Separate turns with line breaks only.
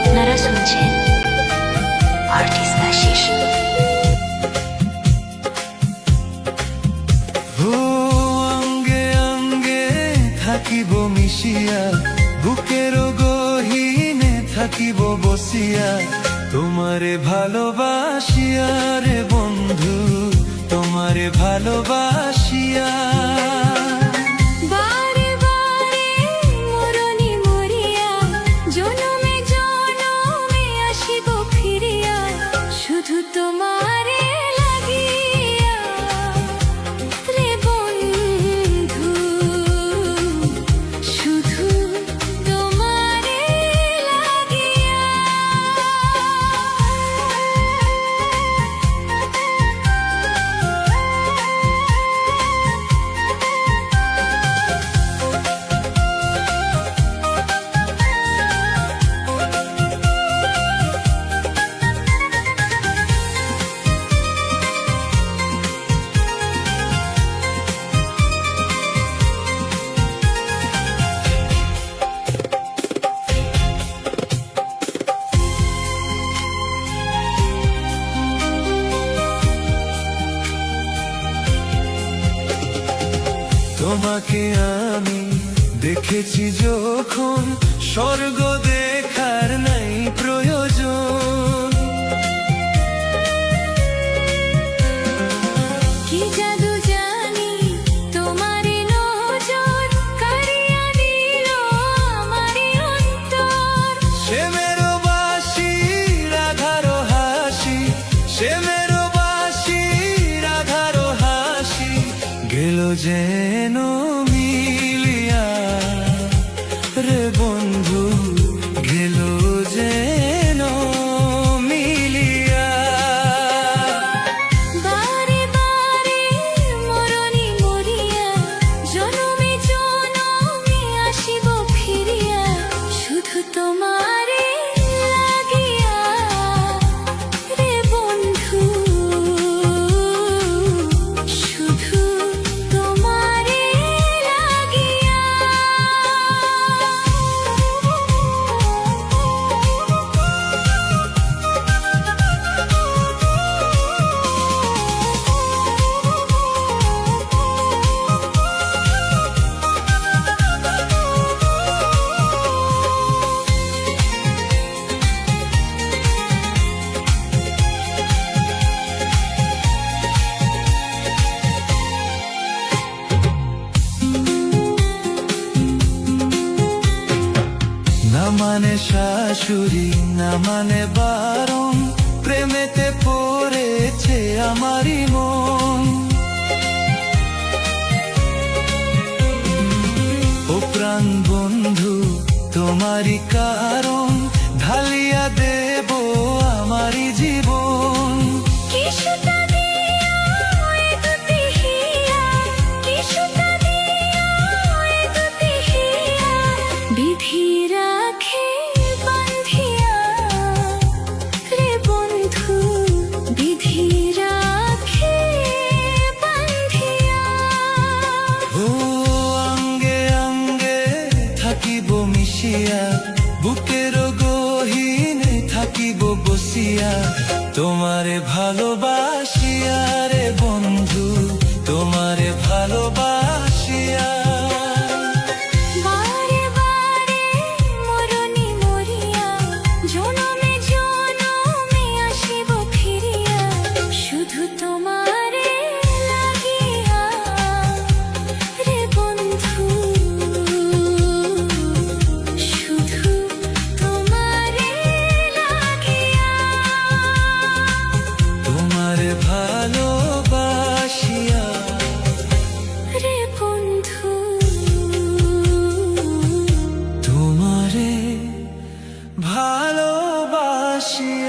আপনারা শুনছেন আর্টিস্ট আশিস।
অঙ্গে অঙ্গে থাকিব মিশিয়া, বুকের গহীনে থাকিব বসিয়া, তোমারে ভালোবাসিয়া রে বন্ধু, তোমারে ভালোবাসিয়া।
শুধু তোমারে লাগিয়া রে বন্ধু, শুধু তোমারে লাগিয়া।
তোমাকে আমি দেখেছি যখন, স্বর্গ দেখার নাই প্রয়োজন।
কি জাদু জানি তোমারই নজর কাড়িয়া নিল আমারই অন্তর।
সে মেরো বাঁশি রাধারো হাসি, সে মেরো বাঁশি রাধারো হাসি, গেল যেন মিলিয়া রে বন্ধু, গেল যেন মিলিয়া।
বারে বারে মরণি মরিয়া, জনমে জনমে আসিব ফিরিয়া, শুধু তোমারে লাগিয়া রে বন্ধু, শুধু তোমারে লাগিয়া।
না মানে শাশুড়ি না মানে বারণ, প্রেমেতে পড়েছে আমারই মন। ও প্রাণ বন্ধু তোমারই কারণ, ঢালিয়া দেব আমারই জীবন।
কিছুটা দিয়া এ দুটি হিয়া, কিছুটা দিয়া এ দুটি হিয়া, বিধি রাখে বান্ধিয়া রে বন্ধু, বিধি রাখে বান্ধিয়া।
ও অঙ্গে অঙ্গে থাকিব মিশিয়া, বুকের গহীনে থাকিব বসিয়া, তোমারে ভালোবাসিয়া রে বন্ধু, তোমারে ভালোবাসিয়া।
বারে বারে মরণি মরিয়া, জনমে জনমে আসিব ফিরিয়া, শুধু তোমারে লাগিয়া রে বন্ধু, শুধু তোমারে লাগিয়া।
তোমারে ভালোবাসিয়া
রে বন্ধু,
তোমারে ভালোবাসিয়া।